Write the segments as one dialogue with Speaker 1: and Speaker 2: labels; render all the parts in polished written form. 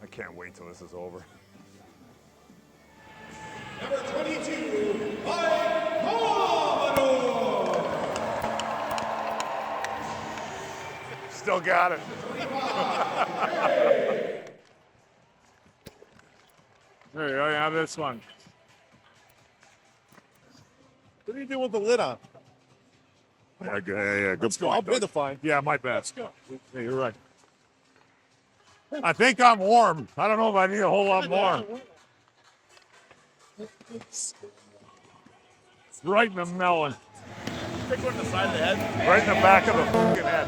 Speaker 1: can't wait till this is over.
Speaker 2: Number 22, Mike Commodore.
Speaker 1: Still got it. There you go, you have this one.
Speaker 3: What do you do with the lid on?
Speaker 1: Yeah, good
Speaker 3: Let's go. I'll pay the fine.
Speaker 1: Yeah, my bad. Let's go. Yeah, you're right. I think I'm warm. I don't know if I need a whole lot more. Right in the melon.
Speaker 3: Take one to the side of the head.
Speaker 1: Right in the back of the fucking head.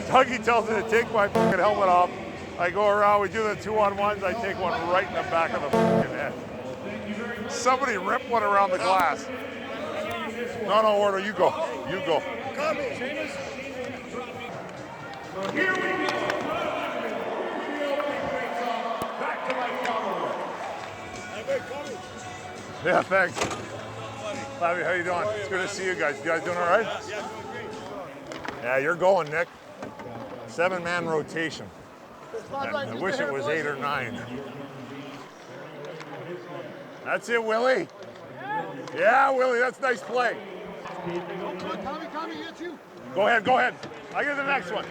Speaker 1: Dougie tells me to take my fucking helmet off. I go around, we do the 2-on-1s, I take one right in the back of the fucking head. Somebody ripped one around the glass. No, Wardo, you go. You go.
Speaker 2: Here we go. Back to Mike Commodore.
Speaker 1: Yeah, thanks. Bobby, how you doing? It's good to see you guys. You guys doing all right? Yeah, you're going, Nick. 7-man rotation. I wish it was 8 or 9. That's it, Willie. Yeah, Willie, that's nice play.
Speaker 4: Tommy, hit you.
Speaker 1: Go ahead. I get the next one.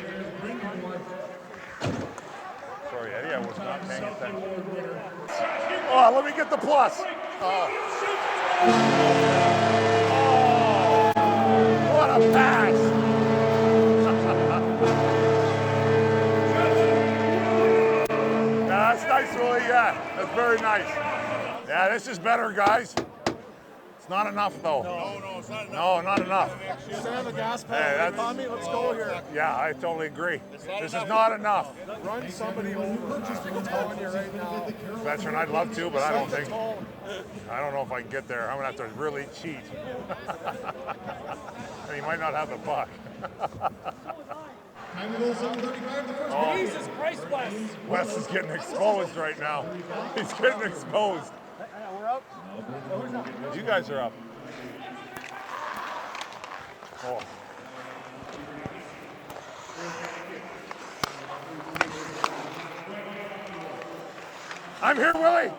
Speaker 1: Sorry, Eddie, I was not paying attention. Oh, let me get the plus. Oh, what a pass. That's nice, Willie. Yeah, that's very nice. Yeah, this is better, guys. It's not enough, though.
Speaker 3: No, it's not enough.
Speaker 1: No, not enough.
Speaker 4: Stay on the gas pedal. Tommy, let's go here.
Speaker 1: Yeah, I totally agree. This is not enough.
Speaker 4: Run somebody over. Just telling you right now.
Speaker 1: Veteran, I'd love to, but I don't know if I can get there. I'm gonna have to really cheat. And he might not have the puck.
Speaker 2: Oh.
Speaker 5: Jesus Christ, Wes.
Speaker 1: Wes is getting exposed right now. He's getting exposed.
Speaker 5: We're up.
Speaker 1: You guys are up. Oh. I'm here, Willie.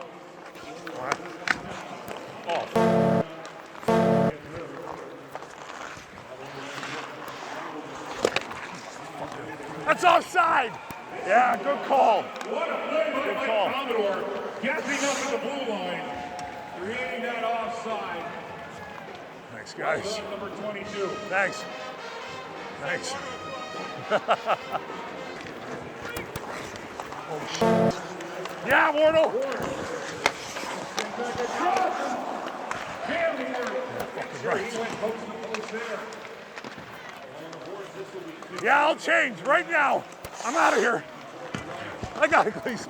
Speaker 1: Oh. That's offside. Yeah, good call.
Speaker 2: What a play by Mike Commodore. Gapping up at the blue line. Creating that offside.
Speaker 1: Thanks, guys.
Speaker 2: Number 22.
Speaker 1: Thanks. Oh, shit. Yeah, Wardle. Yeah, I'll change right now. I'm out of here. I got it, please.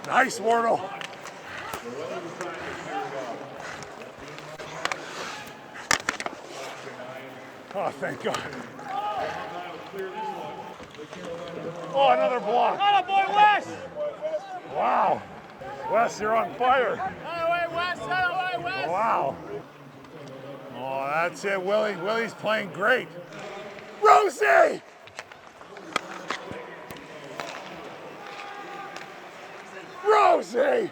Speaker 1: Nice, Wardle. Oh, thank God. Oh, another block.
Speaker 5: Atta boy, Wes.
Speaker 1: Wow. Wes, you're on fire.
Speaker 5: Atta way, Wes. Atta way, Wes.
Speaker 1: Wow. Oh, that's it, Willie. Willie's playing great. Rosie! Rosie!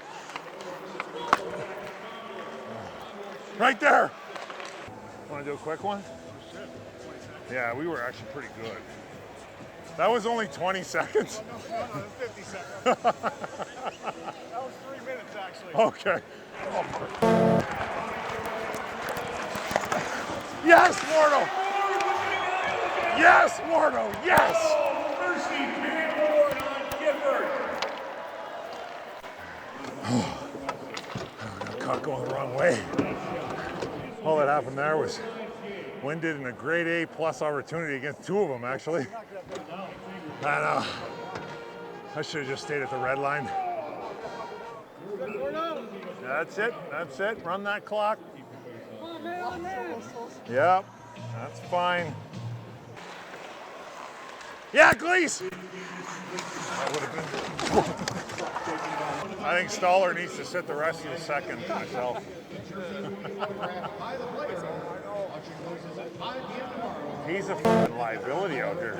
Speaker 1: Right there. Want to do a quick one? Yeah, we were actually pretty good. That was only 20 seconds?
Speaker 4: No, 50 seconds. That was 3 minutes, actually.
Speaker 1: Okay. Yes, Mordo! Yes, Mordo! Yes!
Speaker 2: Mercy man award on Gifford.
Speaker 1: Caught going the wrong way. All that happened there was winded in a grade A plus opportunity against 2 of them, actually. And I should have just stayed at the red line. That's it. Run that clock. Yep, that's fine. Yeah, Gleese! That would have been. I think Stoller needs to sit the rest of the second myself. He's a f***ing liability out here.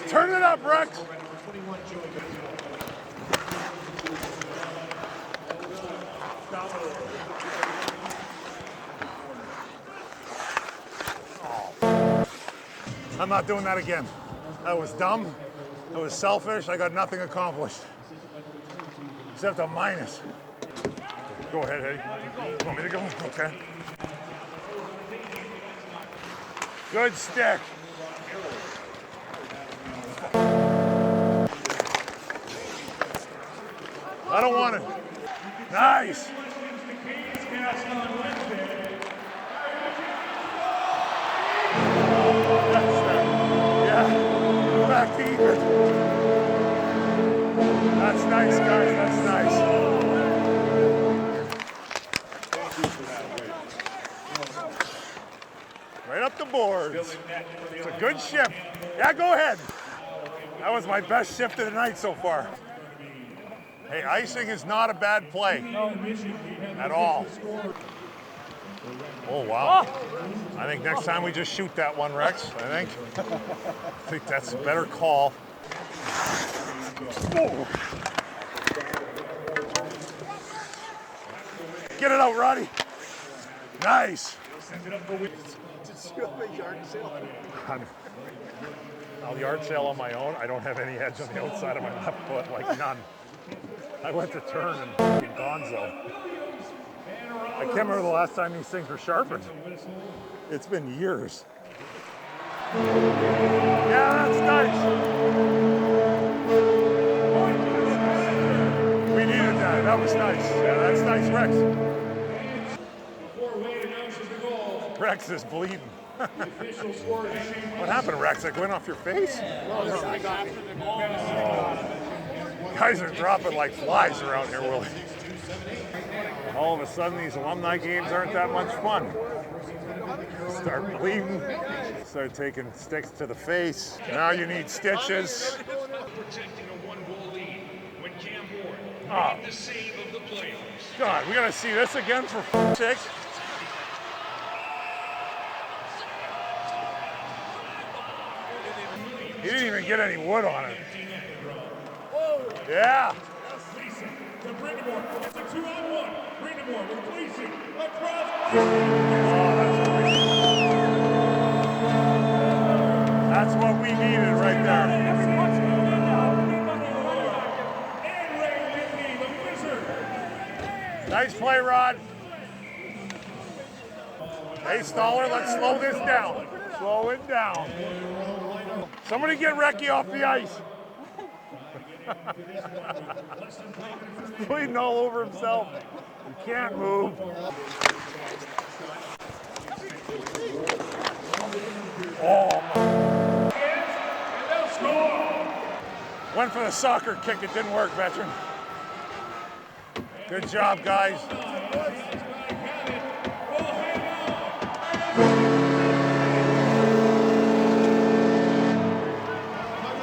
Speaker 1: Turn it up, Rex. I'm not doing that again. That was dumb. That was selfish. I got nothing accomplished. Except a minus. Go ahead, Eddie. You want me to go? Okay. Good stick. I don't want it. Nice. Yeah. Back to even. That's nice, guys. That's nice. Right up the boards. It's a good shift. Yeah, go ahead. That was my best shift of the night so far. Hey, icing is not a bad play at all. Oh, wow. I think next time we just shoot that one, Rex. I think that's a better call. Oh. Get it out, Roddy. Nice. I'll yard sale on my own. I don't have any edge on the outside of my left foot, like none. I went to turn and f***ing gonzo. I can't remember the last time these things were sharpened. It's been years. Yeah, that's nice. We needed that. That was nice. Yeah, that's nice, Rex. Rex is bleeding. What happened, Rex? Like went off your face? Guys are dropping like flies around here, Willie. All of a sudden, these alumni games aren't that much fun. Start bleeding, start taking sticks to the face. Now you need stitches. Oh. God, we gotta see this again for f***ing sake. He didn't even get any wood on it. Yeah. That's what we needed right there. Nice play, Rod. Hey, Stoller, let's slow this down. Slow it down. Somebody get Recky off the ice. He's bleeding all over himself. He can't move. Oh, went for the soccer kick. It didn't work, veteran. Good job, guys.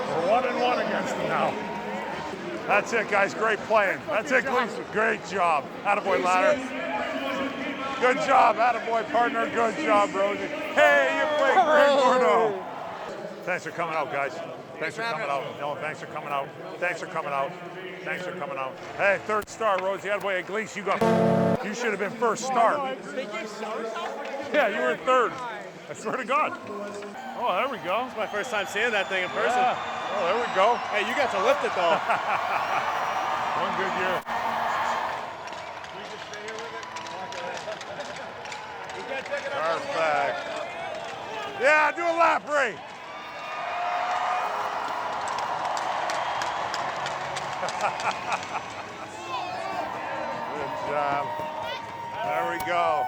Speaker 1: We're 1-1 against them now. That's it, guys. Great playing. That's it, Gleason. Great job. Attaboy, Ladder. Good job. Attaboy, partner. Good job, Rosie. Hey, you played great, Gordo. Thanks for coming out, guys. Thanks for coming out. No, thanks for coming out. Thanks for coming out. Thanks for coming out. Hey, third star, Rosie. Attaboy, Gleason. You should have been first star. Yeah, you were third. I swear to God. Oh, there we go.
Speaker 3: It's my first time seeing that thing in person.
Speaker 1: Yeah. Oh, there we go.
Speaker 3: Hey, you got to lift it though.
Speaker 1: One good year. Perfect. Yeah, do a lap, Ray. Good job. There we go.